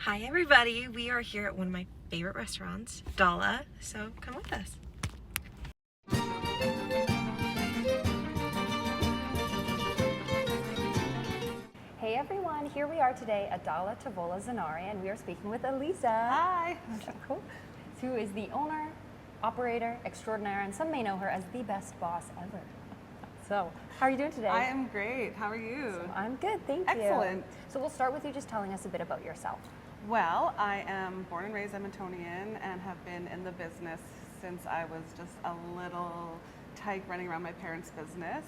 Hi everybody, we are here at one of my favorite restaurants, Dalla, so come with us. Hey everyone, here we are today at Dalla, Tavola, Zenari, and we are speaking with Elise. Hi. Cool. Who is the owner, operator, extraordinaire, and some may know her as the best boss ever. So, how are you doing today? I am great. How are you? So, I'm good, thank you. Excellent. So we'll start with you just telling us a bit about yourself. Well, I am born and raised Edmontonian and have been in the business since I was just a little tyke running around my parents' business.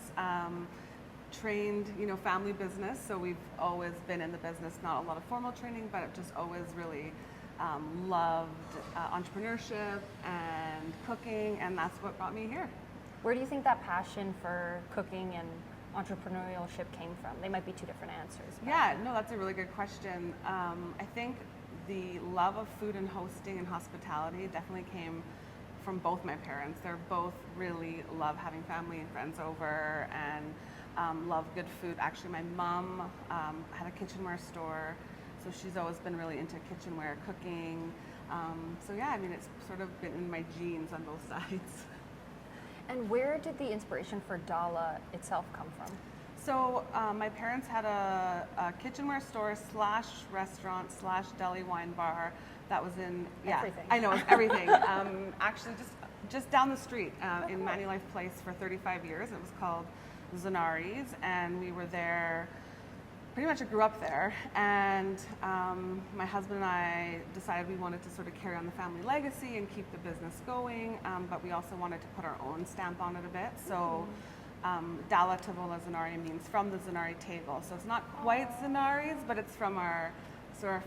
Trained, family business, so we've always been in the business, not a lot of formal training, but I've just always really loved entrepreneurship and cooking, and that's what brought me here. Where do you think that passion for cooking and entrepreneurship came from? They might be two different answers. Yeah, no, that's a really good question. I think the love of food and hosting and hospitality definitely came from both my parents. They're both really love having family and friends over and love good food. Actually, my mom had a kitchenware store, so she's always been really into kitchenware, cooking. So yeah, I mean, it's sort of been in my genes on both sides. And where did the inspiration for Dalla itself come from? So my parents had a kitchenware store / restaurant / deli wine bar that was in Everything. I know, it's everything. Actually, just down the street in Manulife Place for 35 years. It was called Zenari's, and we were there. Pretty much I grew up there, and my husband and I decided we wanted to sort of carry on the family legacy and keep the business going, but we also wanted to put our own stamp on it a bit. So Dalla, Tavola, Zenari means from the Zenari table. So it's not quite Zenari's, but it's from our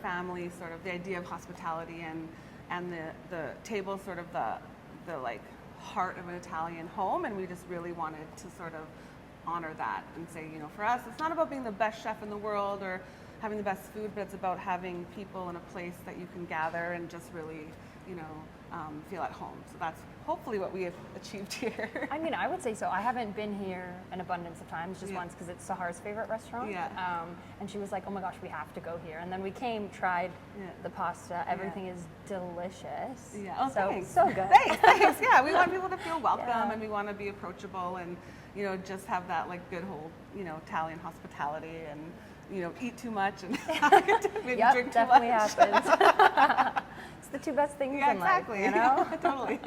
family, sort of the idea of hospitality and the table, sort of the like heart of an Italian home, and we just really wanted to sort of honor that and say, for us, it's not about being the best chef in the world or having the best food, but it's about having people in a place that you can gather and just really, feel at home. So that's hopefully what we have achieved here. I mean, I would say so. I haven't been here an abundance of times, just once, because it's Sahar's favorite restaurant. Yeah. And she was like, oh my gosh, we have to go here. And then we came, tried the pasta. Everything is delicious. Yeah. Oh, so, thanks. so good. Thanks. Yeah, we want people to feel welcome and we want to be approachable and, just have that like good whole, Italian hospitality and, eat too much and maybe drink too definitely much. happens. It's the two best things in exactly. life, Totally.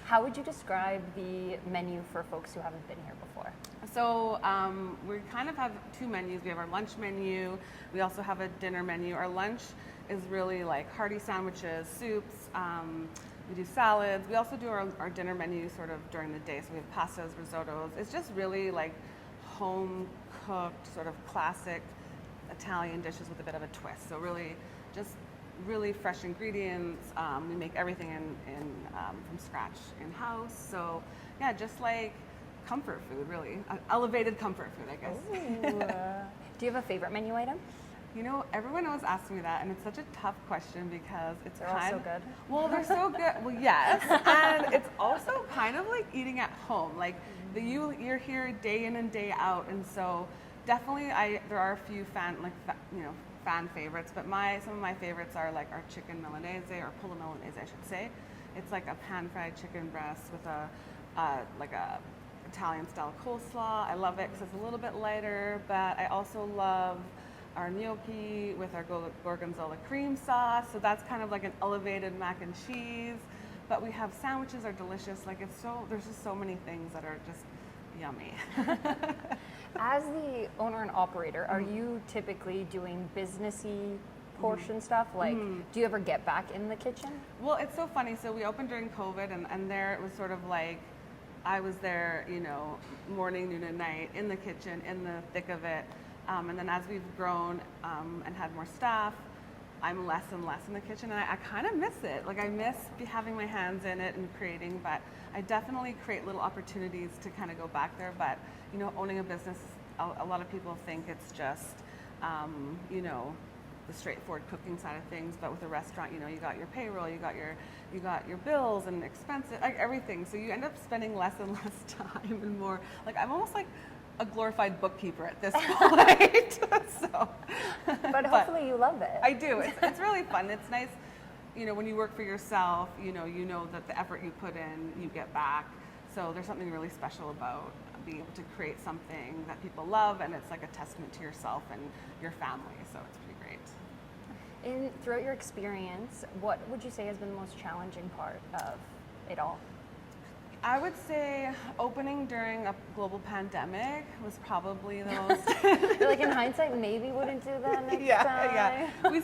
How would you describe the menu for folks who haven't been here before? So we kind of have two menus. We have our lunch menu. We also have a dinner menu. Our lunch is really like hearty sandwiches, soups. We do salads. We also do our dinner menu sort of during the day. So we have pastas, risottos. It's just really like home cooked, sort of classic Italian dishes with a bit of a twist. So really fresh ingredients. We make everything from scratch in-house. So yeah, just like comfort food, really. Elevated comfort food, I guess. Do you have a favorite menu item? Everyone always asks me that, and it's such a tough question because they're all so good. Well, they're so good. Well, yes, and it's also kind of like eating at home. Like you're here day in and day out, and so definitely there are a few fan favorites, but some of my favorites are like our chicken milanese or pollo milanese, I should say. It's like a pan-fried chicken breast with a Italian style coleslaw. I love it because it's a little bit lighter, but I also love our gnocchi with our gorgonzola cream sauce. So that's kind of like an elevated mac and cheese. But we have sandwiches are delicious. Like there's just so many things that are just yummy. As the owner and operator, are you typically doing businessy portion stuff? Like, do you ever get back in the kitchen? Well, it's so funny. So we opened during COVID, and there it was sort of like I was there, morning, noon, and night in the kitchen, in the thick of it. And then as we've grown and had more staff, I'm less and less in the kitchen, and I kind of miss it. Like I miss having my hands in it and creating, but I definitely create little opportunities to kind of go back there. But owning a business, a lot of people think it's just, the straightforward cooking side of things. But with a restaurant, you got your payroll, you got your bills and expenses, like everything. So you end up spending less and less time and more. Like I'm almost like a glorified bookkeeper at this point. So, But hopefully you love it. I do. It's really fun. It's nice, when you work for yourself, you know that the effort you put in, you get back. So there's something really special about being able to create something that people love, and it's like a testament to yourself and your family. So it's pretty great. Throughout your experience, what would you say has been the most challenging part of it all? I would say opening during a global pandemic was probably the most. Like in hindsight, maybe wouldn't do that next time. Yeah. We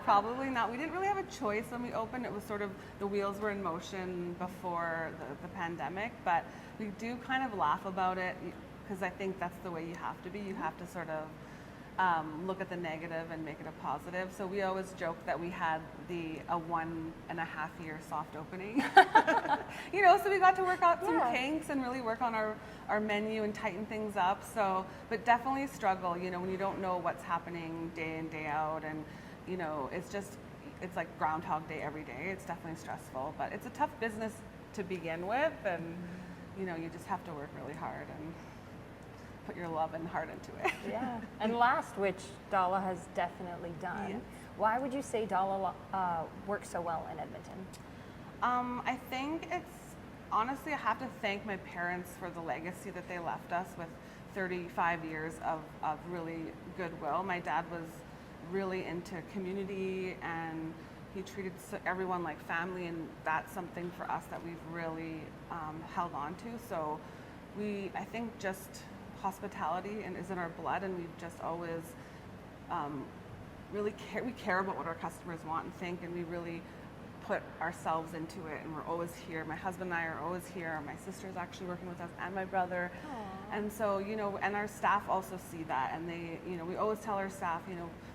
probably not. We didn't really have a choice when we opened. It was sort of the wheels were in motion before the pandemic, but we do kind of laugh about it because I think that's the way you have to be. You have to sort of look at the negative and make it a positive. So we always joke that we had a 1.5 year soft opening. So we got to work out some kinks and really work on our menu and tighten things up. So, but definitely struggle, when you don't know what's happening day in, day out. And, it's like Groundhog Day every day. It's definitely stressful, but it's a tough business to begin with. And, you just have to work really hard and put your love and heart into it. Yeah. And last, which Dalla has definitely done. Yes. Why would you say Dalla works so well in Edmonton? I think honestly, I have to thank my parents for the legacy that they left us with 35 years of really goodwill. My dad was really into community, and he treated everyone like family, and that's something for us that we've really held on to. So I think just hospitality is in our blood, and we've just always really care about what our customers want and think, and we really put ourselves into it, and we're always here. My husband and I are always here. My sister's actually working with us, and my brother. Aww. And so, and our staff also see that, and they, we always tell our staff,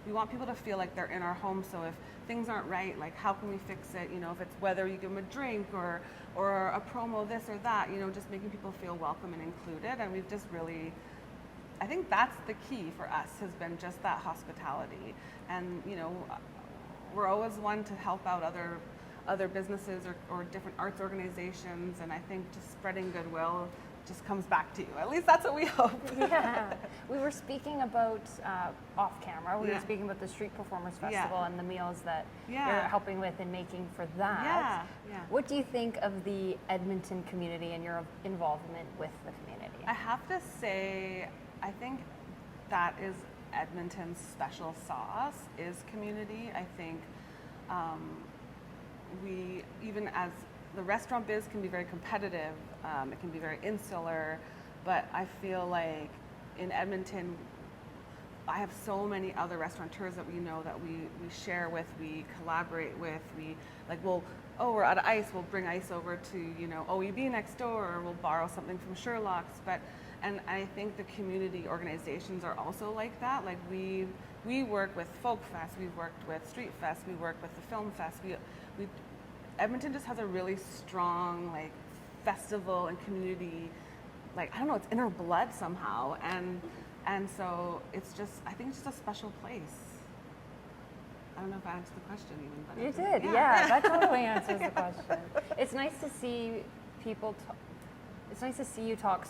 we want people to feel like they're in our home. So if things aren't right, like how can we fix it? If it's whether you give them a drink or a promo, this or that, just making people feel welcome and included. And we've just really, I think that's the key for us, has been just that hospitality. And, we're always one to help out other businesses or different arts organizations. And I think just spreading goodwill just comes back to you. At least that's what we hope. Yeah. We were speaking about off camera. We were speaking about the Street Performers Festival and the meals that you're helping with and making for that. Yeah. What do you think of the Edmonton community and your involvement with the community? I have to say, I think that is Edmonton's special sauce, is community. I think we, even as the restaurant biz can be very competitive, it can be very insular, but I feel like in Edmonton, I have so many other restaurateurs that we know that we share with, we collaborate with, we're out of ice, we'll bring ice over to, OEB next door, or we'll borrow something from Sherlock's. And I think the community organizations are also like that. Like we work with Folk Fest, we've worked with Street Fest, we work with the Film Fest. Edmonton just has a really strong festival and community, I don't know, it's in our blood somehow. And so I think it's just a special place. I don't know if I answered the question even. But you did, yeah. That totally answers the question. It's nice to see people it's nice to see you talk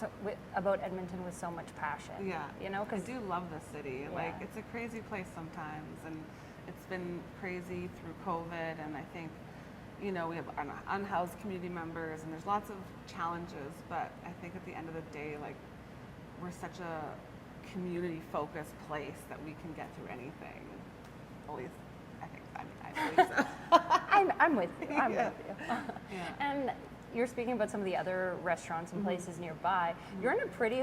about Edmonton with so much passion. Yeah. I do love the city. Yeah. It's a crazy place sometimes, and it's been crazy through COVID, and I think, we have unhoused community members, and there's lots of challenges, but I think at the end of the day, we're such a community-focused place that we can get through anything. At least, I believe so. I'm with you. I'm with you. Yeah. And you're speaking about some of the other restaurants and places nearby. You're in a pretty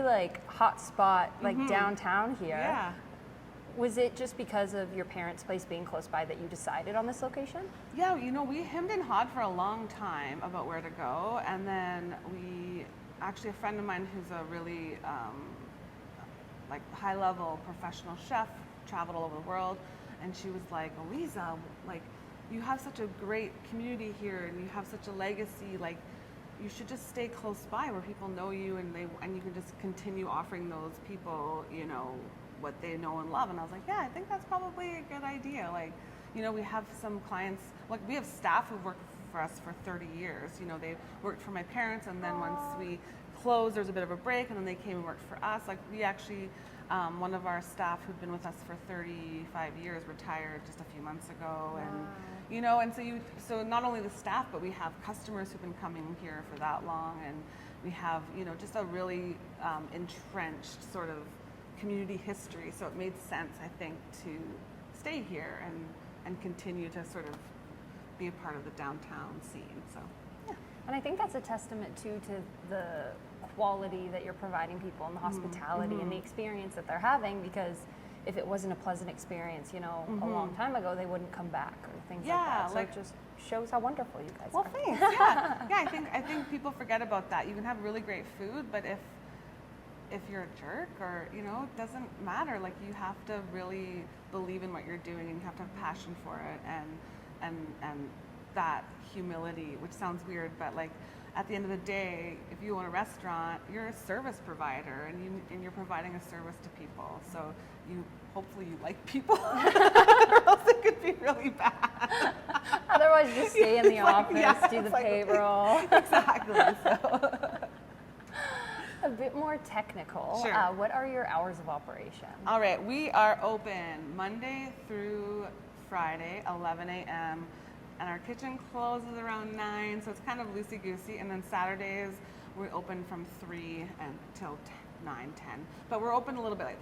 hot spot downtown here. Yeah. Was it just because of your parents' place being close by that you decided on this location? Yeah, we hemmed and hawed for a long time about where to go, and then a friend of mine who's a really high-level professional chef, traveled all over the world, and she was like, Elise, you have such a great community here, and you have such a legacy, you should just stay close by where people know you, and you can just continue offering those people, what they know and love. And I was like, yeah, I think that's probably a good idea. We have some clients, we have staff who've worked for us for 30 years. They worked for my parents, and then once we closed, there was a bit of a break, and then they came and worked for us. Like we actually, one of our staff who'd been with us for 35 years retired just a few months ago, and you know, and so not only the staff, but we have customers who've been coming here for that long, and we have, you know, just a really entrenched sort of community history. So it made sense, I think, to stay here and continue to sort of be a part of the downtown scene. So, yeah. And I think that's a testament too to the quality that you're providing people and the hospitality and the experience that they're having, because if it wasn't a pleasant experience, you know, a long time ago, they wouldn't come back or things like that. So it just shows how wonderful you guys are. Well, thanks. Yeah, I think people forget about that. You can have really great food, but if you're a jerk, or, you know, it doesn't matter. Like, you have to really believe in what you're doing, and you have to have passion for it, and that humility, which sounds weird, but like, at the end of the day, if you own a restaurant, you're a service provider, and you're providing a service to people. So hopefully you like people, or else it could be really bad. Otherwise, just stay in the office, do the payroll. Exactly. So. A bit more technical. Sure. What are your hours of operation? All right, we are open Monday through Friday, 11 a.m. and our kitchen closes around 9, so it's kind of loosey-goosey. And then Saturdays, we open from 3 until 9, 10. But we're open a little bit late.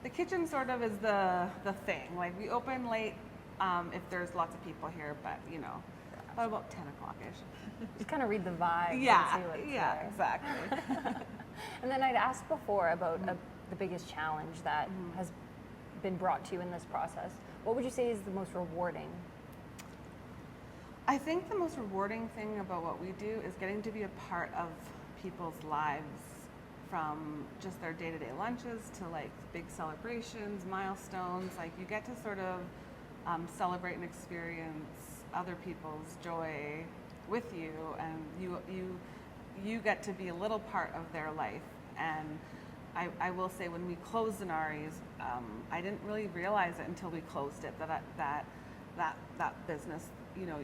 The kitchen sort of is the thing. Like, we open late if there's lots of people here, but, you know, about 10 o'clock-ish. Just kind of read the vibe. Yeah, and see what's yeah, there. exactly. And then I'd asked before about the biggest challenge that has been brought to you in this process. What would you say is the most rewarding? I think the most rewarding thing about what we do is getting to be a part of people's lives, from just their day-to-day lunches to like big celebrations, milestones. Like, you get to sort of celebrate and experience other people's joy with you, and you get to be a little part of their life. And I will say, when we closed Zenari's, I didn't really realize it until we closed it, that business, you know,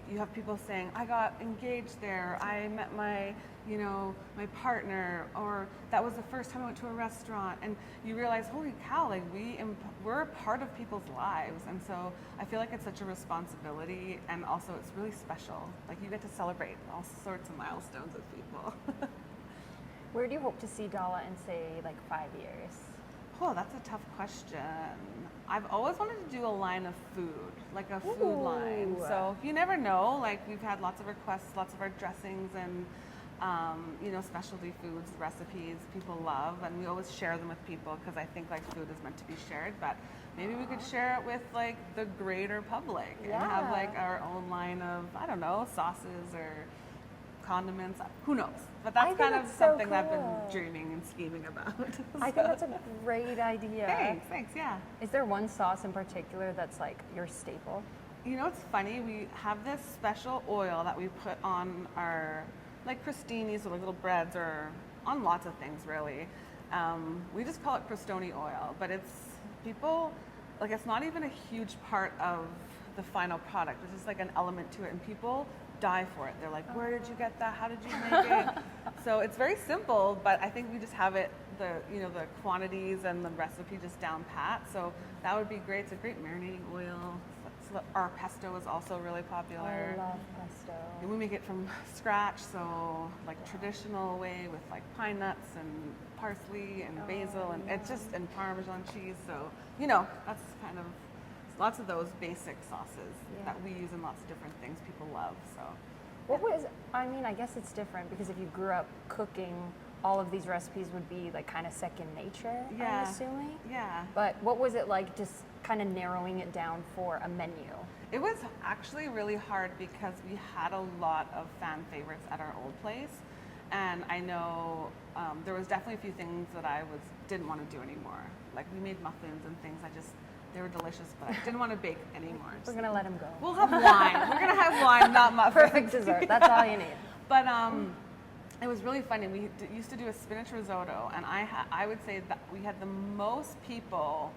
you have people saying, I got engaged there, I met my partner, or that was the first time I went to a restaurant, and you realize, holy cow, like, we're a part of people's lives. And so I feel like it's such a responsibility, and also it's really special. Like, you get to celebrate all sorts of milestones with people. Where do you hope to see Dalla in, say, like 5 years? Oh, that's a tough question. I've always wanted to do a line of food, like a food line. So you never know. Like, we've had lots of requests, lots of our dressings and specialty foods, recipes people love, and we always share them with people, because I think, like, food is meant to be shared. But maybe we could share it with, like, the greater public and have, like, our own line of, I don't know, sauces or condiments. Who knows? But that's kind of something that I've been dreaming and scheming about. I think that's a great idea. Thanks, yeah. Is there one sauce in particular that's like your staple? You know, it's funny, we have this special oil that we put on our, like, crostinis, or like little breads, or on lots of things, really. We just call it crostoni oil, but it's not even a huge part of the final product. It's just like an element to it, and people die for it. They're like, where did you get that? How did you make it? So it's very simple, but I think we just have it, the quantities and the recipe just down pat. So that would be great. It's a great marinating oil. So our pesto is also really popular. I love pesto. And we make it from scratch, so like traditional way, with like pine nuts and parsley and basil, and it's just, and Parmesan cheese. So, that's kind of lots of those basic sauces that we use in lots of different things people love. So I guess it's different, because if you grew up cooking, all of these recipes would be like kind of second nature, I'm assuming. Yeah. But what was it like, just kind of narrowing it down for a menu? It was actually really hard, because we had a lot of fan favorites at our old place. And I know there was definitely a few things that I didn't want to do anymore. Like, we made muffins and things, they were delicious, but I didn't want to bake anymore. We're going to let them go. We'll have wine. We're going to have wine, not muffins. Perfect dessert. That's all you need. But it was really funny. We used to do a spinach risotto, and I would say that we had the most people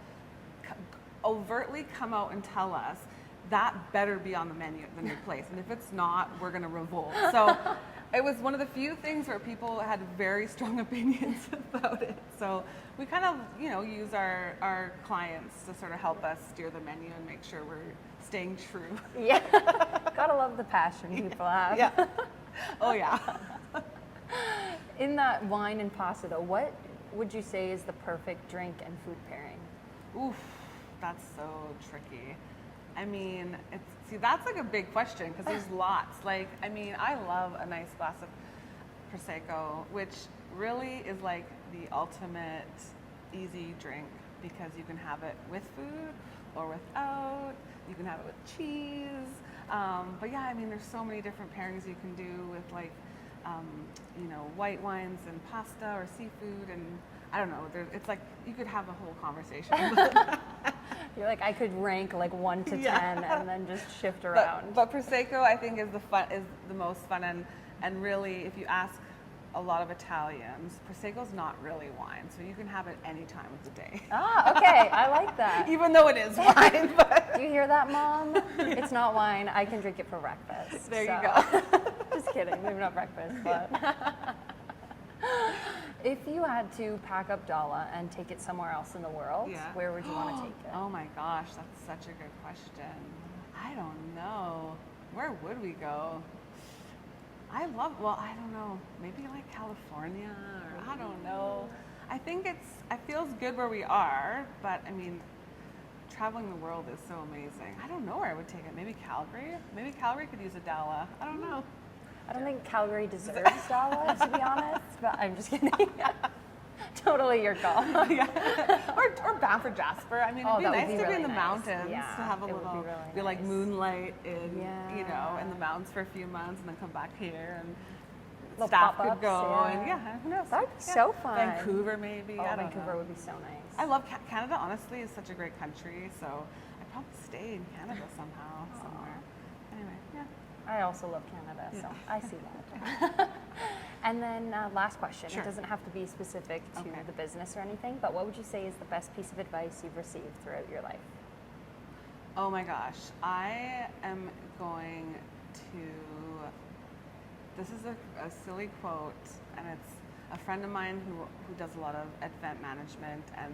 overtly come out and tell us, that better be on the menu at the new place. And if it's not, we're going to revolt. So it was one of the few things where people had very strong opinions about it. So we kind of, you know, use our clients to sort of help us steer the menu and make sure we're staying true. Yeah. Gotta love the passion people have. Yeah. Oh, yeah. In that wine and pasta, though, what would you say is the perfect drink and food pairing? Oof, that's so tricky. I mean, that's like a big question because there's lots. Like, I mean, I love a nice glass of Prosecco, which really is like the ultimate easy drink because you can have it with food or without. You can have it with cheese. But yeah, I mean, there's so many different pairings you can do with like, you know, white wines and pasta or seafood, and I don't know. It's like you could have a whole conversation. You're like, I could rank like 1 to 10 and then just shift around. But Prosecco, I think, is the most fun, and really, if you ask a lot of Italians, Prosecco's not really wine, so you can have it any time of the day. Ah, okay, I like that. Even though it is wine. But Do you hear that, Mom? It's not wine. I can drink it for breakfast. There you go. Just kidding. Maybe not breakfast, but. If you had to pack up Dalla and take it somewhere else in the world, where would you want to take it? Oh my gosh, that's such a good question. I don't know. Where would we go? I don't know, maybe like California, or I don't know. I think it feels good where we are, but I mean, traveling the world is so amazing. I don't know where I would take it. Maybe Calgary? Maybe Calgary could use a Dalla. I don't know. I don't think Calgary deserves Dalla, to be honest, but I'm just kidding. Totally your call. Or Banff or Jasper. I mean, it'd be nice to be in the mountains, yeah, to have a little, be like moonlight in, you know, in the mountains for a few months and then come back here and little staff could pop-ups, go and who knows? That'd be so fun. Vancouver maybe. I don't Vancouver know. would be so nice. I love Canada. Honestly, is such a great country. So I'd probably stay in Canada somehow, somewhere. Anyway, yeah. I also love Canada, so I see that. And then last question. Sure. It doesn't have to be specific to the business or anything, but what would you say is the best piece of advice you've received throughout your life? Oh my gosh. I am going to, this is a silly quote, and it's a friend of mine who does a lot of event management and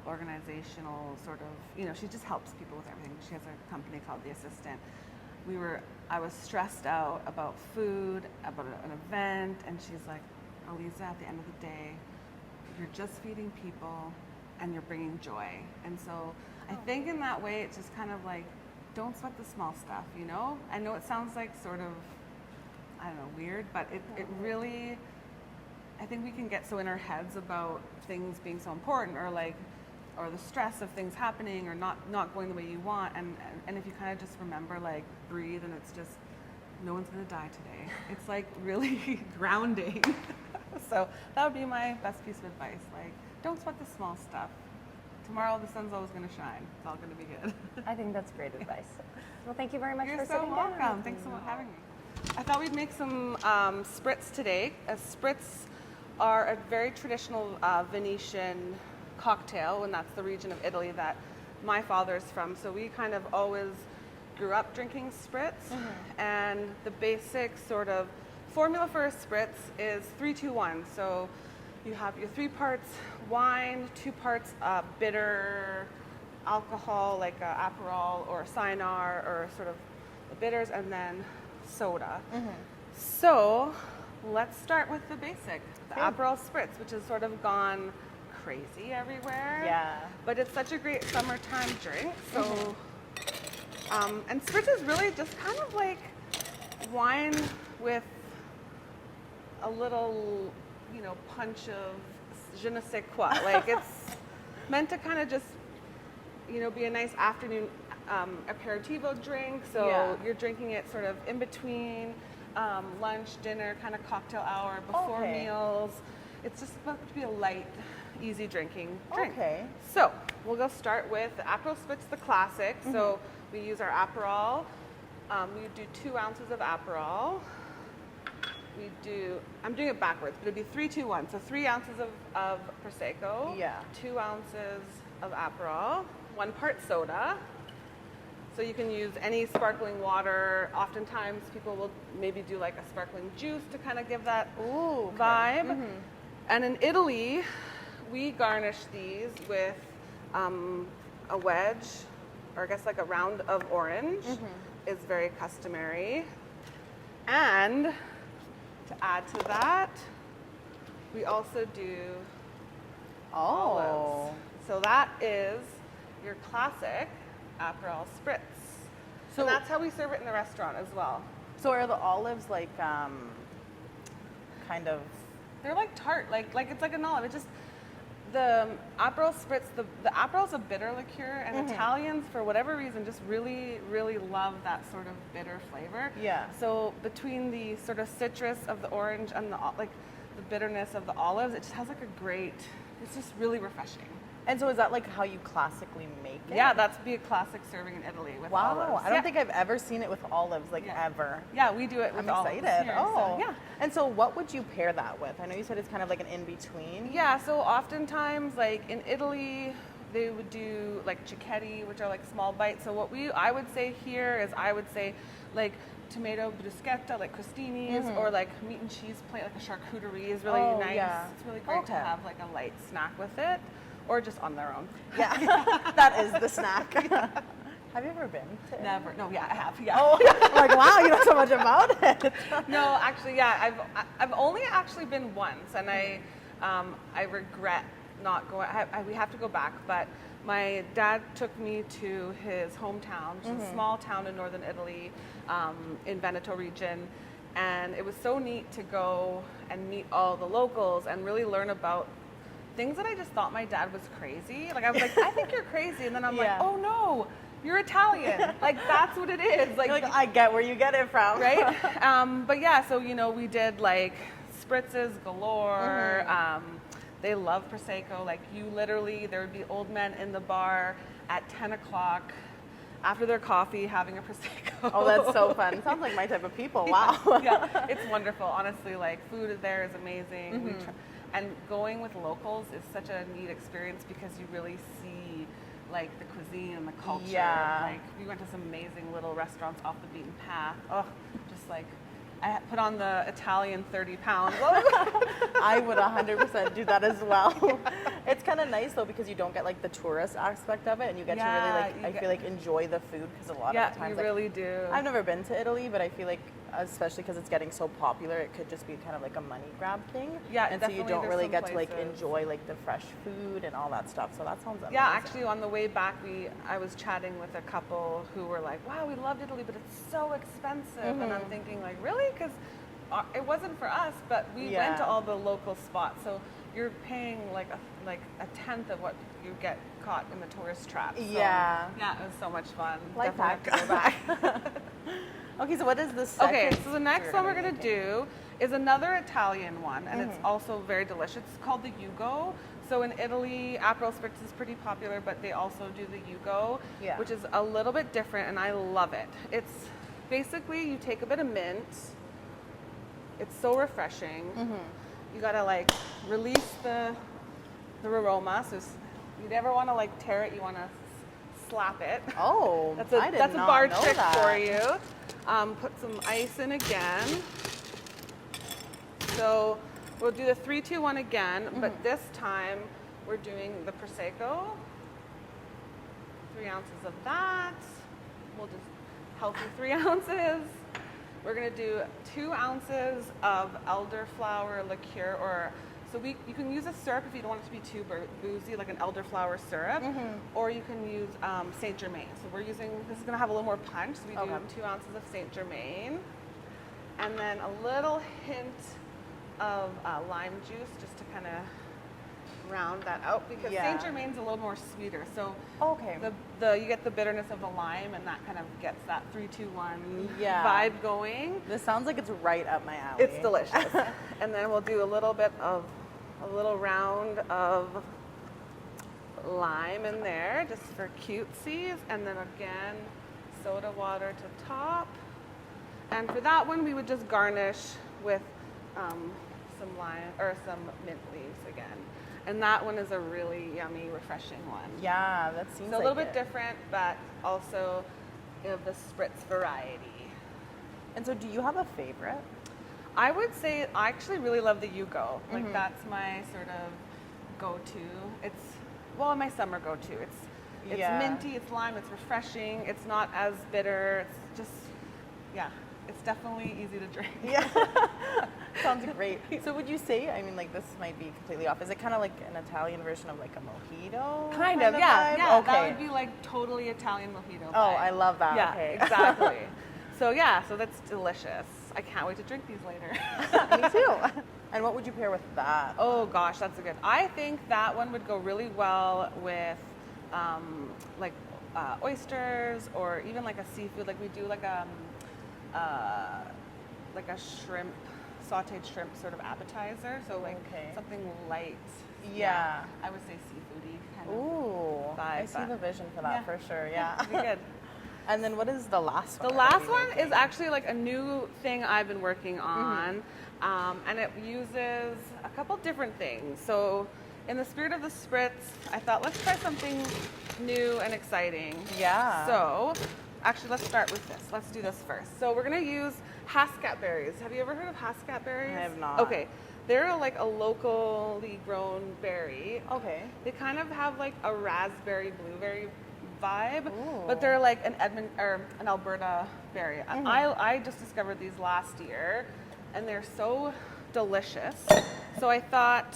organizational sort of, you know, she just helps people with everything. She has a company called The Assistant. I was stressed out about food, about an event, and she's like, Elisa, at the end of the day, you're just feeding people and you're bringing joy. And so I think in that way, it's just kind of like, don't sweat the small stuff, you know? I know it sounds like sort of, I don't know, weird, but it really, I think we can get so in our heads about things being so important, or the stress of things happening or not going the way you want, and if you kind of just remember, like, breathe, and it's just, no one's gonna die today. It's like really grounding. So that would be my best piece of advice. Like, don't sweat the small stuff. Tomorrow the sun's always gonna shine. It's all gonna be good. I think that's great advice. Well, thank you very much You're for so sitting welcome. down. Thanks so much for having me. I thought we'd make some spritz today. Spritz are a very traditional Venetian cocktail, and that's the region of Italy that my father's from. So we kind of always grew up drinking spritz, and the basic sort of formula for a spritz is 3-2-1. So you have your 3 parts wine, 2 parts bitter alcohol like Aperol or Cynar or sort of the bitters, and then soda. So let's start with the basic, the Aperol spritz, which has sort of gone crazy everywhere. Yeah. But it's such a great summertime drink. So, and spritz is really just kind of like wine with a little, you know, punch of je ne sais quoi. Like, it's meant to kind of just, you know, be a nice afternoon aperitivo drink. So you're drinking it sort of in between lunch, dinner, kind of cocktail hour, before meals. It's just supposed to be a light, easy drinking drink. Okay. So we'll go start with the Aperol Spritz, the classic. So we use our Aperol. We do 2 ounces of Aperol. I'm doing it backwards, but it'd be 3-2-1. So 3 ounces of Prosecco. 2 ounces of Aperol. 1 part soda. So you can use any sparkling water. Oftentimes people will maybe do like a sparkling juice to kind of give that vibe. And in Italy, we garnish these with a wedge, or I guess like a round of orange is very customary. And to add to that, we also do olives. So that is your classic Aperol Spritz. So and that's how we serve it in the restaurant as well. So are the olives like kind of? They're like tart, like it's like an olive. It just the Aperol Spritz. The Aperol's a bitter liqueur, and Italians, for whatever reason, just really love that sort of bitter flavor. Yeah. So between the sort of citrus of the orange and the bitterness of the olives, it just has like a great. It's just really refreshing. And so is that like how you classically make it? Yeah, that's be a classic serving in Italy with olives. I don't think I've ever seen it with olives, like ever. Yeah, we do it with olives. I'm excited. Here, so, yeah. And so what would you pair that with? I know you said it's kind of like an in-between. Yeah, so oftentimes, like in Italy, they would do like cicchetti, which are like small bites. So what I would say here is I would say like tomato bruschetta, like crostinis, or like meat and cheese plate, like a charcuterie is really nice. Yeah. It's really great to have like a light snack with it, or just on their own. Yeah, that is the snack. Have you ever been to? Never. No, yeah, I have. Yeah. Oh, I'm like, wow, you know so much about it. No, actually, yeah, I've only actually been once, and I regret not going. We have to go back, but my dad took me to his hometown, which is a small town in northern Italy, in Veneto region, and it was so neat to go and meet all the locals and really learn about things that I just thought my dad was crazy. Like I was like, I think you're crazy, and then I'm like, oh no, you're Italian. Like that's what it is. Like I get where you get it from, right? But yeah, so we did like spritzes galore. They love prosecco. Like there would be old men in the bar at 10 o'clock after their coffee having a prosecco. Oh, that's so fun. Sounds like my type of people. Wow. Yeah, it's wonderful. Honestly, like food there is amazing. And going with locals is such a neat experience because you really see like the cuisine and the culture. Yeah. Like we went to some amazing little restaurants off the beaten path. Oh, just like I put on the Italian 30 pounds. I would 100% do that as well. It's kind of nice though because you don't get like the tourist aspect of it, and you get to really I feel like enjoy the food because a lot of the times you really do. I've never been to Italy, but I feel like especially because it's getting so popular, it could just be kind of like a money grab thing. Yeah, and so you don't really get to like enjoy like the fresh food and all that stuff. So that sounds amazing. Yeah, actually on the way back, I was chatting with a couple who were like, "Wow, we loved Italy, but it's so expensive." And I'm thinking like, really? Because it wasn't for us, but we went to all the local spots. So you're paying like a tenth of what you get caught in the tourist trap. So, yeah, it was so much fun. Life hack. Definitely have to go back. Okay, so what is the second? Okay, so the next one we're going to do is another Italian one, and it's also very delicious. It's called the Yugo. So in Italy, Aperol Spritz is pretty popular, but they also do the Yugo, which is a little bit different, and I love it. It's basically you take a bit of mint. It's so refreshing. You got to like release the aroma. So you never want to like tear it. You want to slap it. Oh, that's a bar trick for you. Put some ice in again. So we'll do the 3, 2, 1 again, but this time we're doing the Prosecco. 3 ounces of that. We'll just healthy 3 ounces. We're gonna do 2 ounces of elderflower liqueur, or you can use a syrup if you don't want it to be too boozy, like an elderflower syrup, or you can use Saint Germain. So this is gonna have a little more punch, so we do 2 ounces of Saint Germain, and then a little hint of lime juice just to kind of round that out, because Saint Germain's a little more sweeter. So you get the bitterness of the lime, and that kind of gets that 3, 2, 1 vibe going. This sounds like it's right up my alley. It's delicious. And then we'll do a little round of lime in there just for cutesies, and then again soda water to top. And for that one we would just garnish with some lime or some mint leaves again. And that one is a really yummy, refreshing one. Yeah, that seems a little bit different, but also of the spritz variety. And so do you have a favorite? I would say I actually really love the Yugo. Like Mm-hmm. that's my sort of go-to. It's my summer go-to. It's Yeah. minty, it's lime, it's refreshing. It's not as bitter. It's just it's definitely easy to drink. Yeah. Sounds great. So would you say, I mean, like this might be completely off. Is it kind of like an Italian version of like a mojito? Kind of, yeah. vibe? Yeah, Okay. that would be like totally Italian mojito. Oh, vibe. I love that. Yeah, Okay. exactly. So that's delicious. I can't wait to drink these later. Me too. And what would you pair with that? Oh gosh, that's a good. I think that one would go really well with like oysters or even like a seafood. Like we do like a shrimp, sautéed shrimp sort of appetizer. So like Okay. something light. Yeah. I would say seafoody kind of. Ooh, I vibe, see but- the vision for that Yeah. for sure. Yeah. It'd be good. And then what is the last one? The that last we one making? is actually like a new thing I've been working on, and it uses a couple different things. So, in the spirit of the spritz, I thought let's try something new and exciting. Yeah. So, actually, let's start with this. Let's do this first. So, we're gonna use Hascat berries. Have you ever heard of Hascat berries? I have not. Okay, they're like a locally grown berry. Okay. They kind of have like a raspberry blueberry vibe, Ooh. but they're like an Alberta berry. I just discovered these last year, and they're so delicious. So I thought,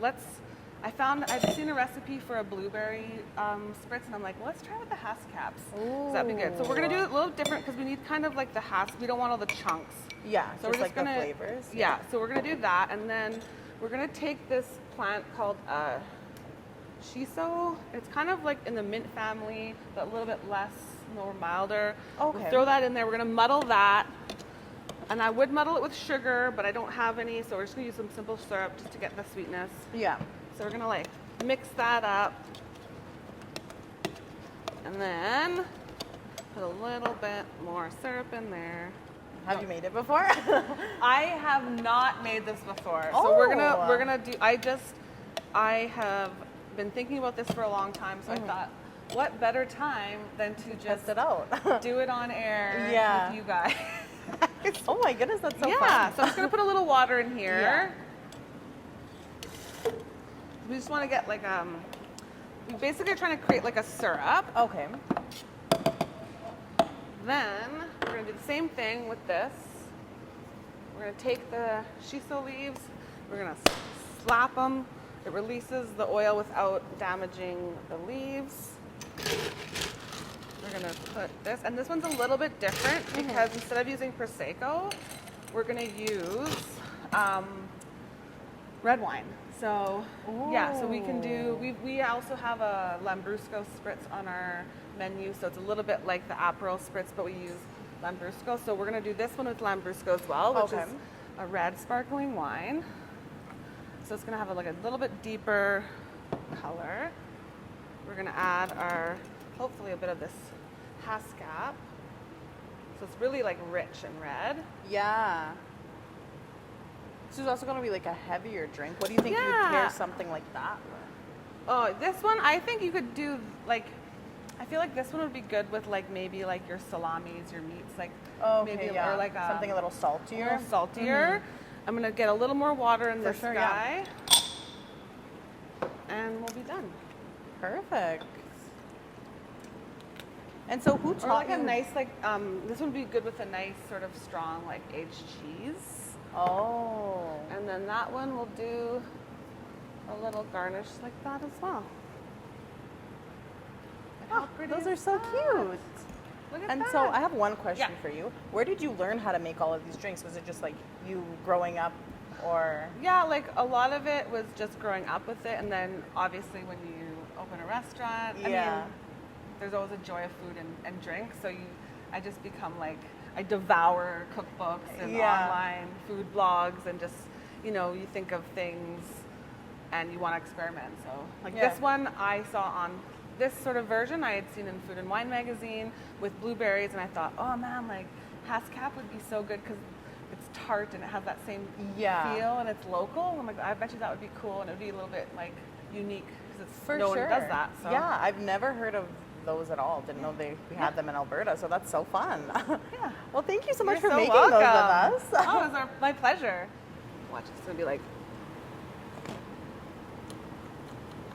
I'd seen a recipe for a blueberry spritz, and I'm like, well, let's try with the Hascaps. So that'd be good. So we're gonna do it a little different because we need kind of like the we don't want all the chunks. Yeah. So just we're just like gonna the flavors. Yeah. So we're gonna do that, and then we're gonna take this plant called shiso. It's kind of like in the mint family, but a little bit more milder. Okay. We'll throw that in there. We're gonna muddle that, and I would muddle it with sugar, but I don't have any, so we're just gonna use some simple syrup just to get the sweetness. Yeah. So we're gonna like mix that up, and then put a little bit more syrup in there. Have you made it before? I have not made this before, so we're Oh. gonna do. I have been thinking about this for a long time, so I thought, what better time than to just Test it out. do it on air Yeah. with you guys? Oh my goodness, that's so Yeah, fun. so I'm just gonna put a little water in here. We just want to get like we basically are trying to create like a syrup. Okay. Then we're gonna do the same thing with this. We're gonna take the shiso leaves, we're gonna slap them. It releases the oil without damaging the leaves. We're gonna put this, and this one's a little bit different because instead of using Prosecco, we're gonna use red wine. So yeah, so we can do, we also have a Lambrusco spritz on our menu, so it's a little bit like the Aperol spritz, but we use Lambrusco. So we're gonna do this one with Lambrusco as well, which is a red sparkling wine. So it's gonna have like a little bit deeper color. We're gonna add hopefully a bit of this Hascap. So it's really like rich and red. Yeah. This is also going to be like a heavier drink. What do you think you would Yeah. pair something like that with? Oh, this one, I think you could do like, I feel like this one would be good with like maybe like your salamis, your meats, like maybe yeah. or like something a little saltier. A little saltier. I'm gonna get a little more water in this sure, guy, and we'll be done. Perfect. And so who Or taught like you? a nice like this would be good with a nice sort of strong like aged cheese. Oh. And then that one will do a little garnish like that as well. And how pretty Those is are so that? cute. Look at And that. so I have one question Yeah. for you. Where did you learn how to make all of these drinks? Was it just like you growing up or? Yeah, like a lot of it was just growing up with it, and then obviously when you open a restaurant, I Yeah. mean, there's always a joy of food and drink. So I just become like, I devour cookbooks and Yeah. online food blogs, and just, you know, you think of things and you want to experiment. So like Yeah. this one I saw on this sort of version I had seen in Food and Wine magazine with blueberries, and I thought, oh man, like Hascap would be so good because it's tart and it has that same Yeah. feel and it's local. I'm like, I bet you that would be cool, and it would be a little bit like unique because For no sure. one does that. So Yeah, I've never heard of those at all. Didn't know we had them in Alberta, so that's so fun. Yeah. Well, thank you so much You're for so making welcome. those with us. Oh, it was my pleasure. Watch, it's gonna be like,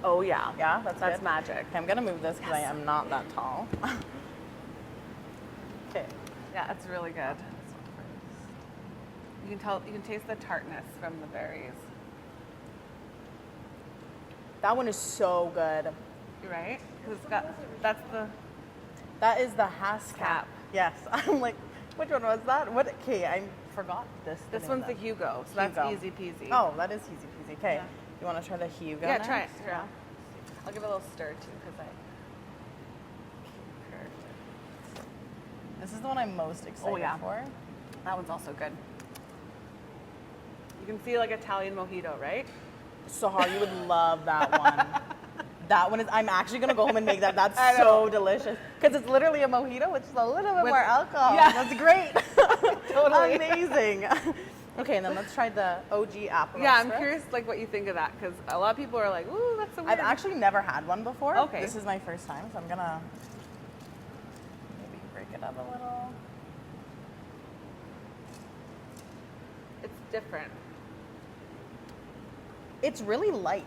oh yeah. Yeah, That's good. magic. Okay, I'm gonna move this because I am not that tall. Okay. Yeah, it's really good. You can taste the tartness from the berries. That one is so good. Right? 'Cause it's got, that's the That is the Haskap. Cap. Yes. I'm like, which one was that? What? Okay, I forgot this. This one's the Hugo, so Hugo. that's easy peasy. Oh, that is easy peasy. Okay. Yeah. You want to try the Hugo? Yeah, next? try it. Yeah. I'll give it a little stir too, because This is the one I'm most excited yeah. for. that one's also good. You can see like Italian mojito, right? Sahar, you would love that one. That one is, I'm actually going to go home and make that. That's I so know. delicious. Because it's literally a mojito, which is a little bit With- more alcohol. Yeah. That's great. Totally. Amazing. Okay, and then let's try the OG apple. Yeah, I'm spritz. curious like what you think of that, because a lot of people are like, ooh, that's so weird. I've actually never had one before. Okay. This is my first time, so I'm going to maybe break it up a little. It's different. It's really light.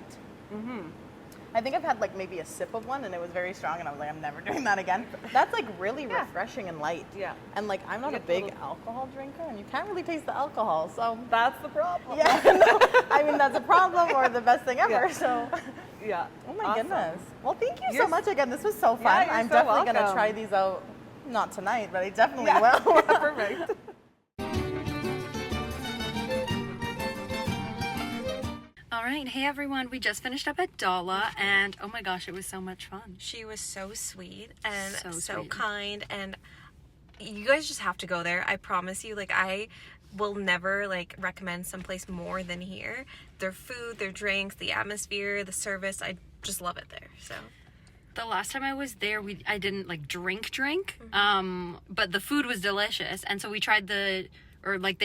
I think I've had like maybe a sip of one and it was very strong and I was like, I'm never doing that again. That's like really Yeah. refreshing and light. Yeah. And like, I'm not You a get big little- alcohol drinker and you can't really taste the alcohol. So That's the problem. yeah, no, I mean, that's a problem or the best thing ever. Yeah. So, Yeah. oh my Awesome. goodness. Well, thank you so You're- much again. This was so fun. Yeah, you're I'm so definitely going to welcome. try these out. Not tonight, but I definitely Yeah. will. Perfect. All right, hey everyone, we just finished up at Dalla, and oh my gosh, it was so much fun. She was so sweet and So so sweet. kind, and you guys just have to go there. I promise you, like, I will never like recommend someplace more than here. Their food, their drinks, the atmosphere, the service, I just love it there. So The last time I was there, I didn't like drink, but the food was delicious, and so we tried they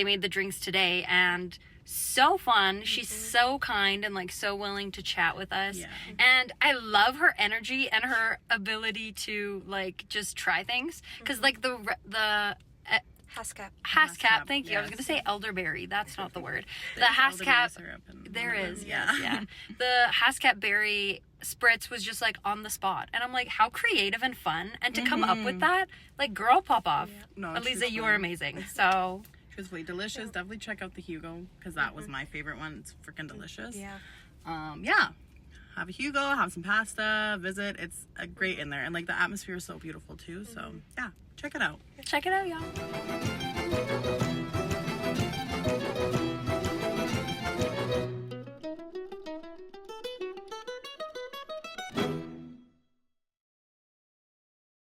made the drinks today, and so fun. She's so kind and like so willing to chat with us. Yeah. And I love her energy and her ability to like just try things. Cause like the Haskap. Haskap, thank you. I was yes. gonna say elderberry. That's not the word. The There's elderberry Haskap, syrup in there one of is, them, yes, yeah. The Haskap berry spritz was just like on the spot, and I'm like, how creative and fun, and to come up with that, like, girl, pop off. No, Elise, truthfully. you are amazing. So Truthfully, delicious. Definitely check out the Hugo because that was my favorite one. It's freaking delicious. Yeah. Yeah. Have a Hugo, have some pasta, visit. It's a great in there, and like the atmosphere is so beautiful too. So yeah, check it out. check it out, y'all.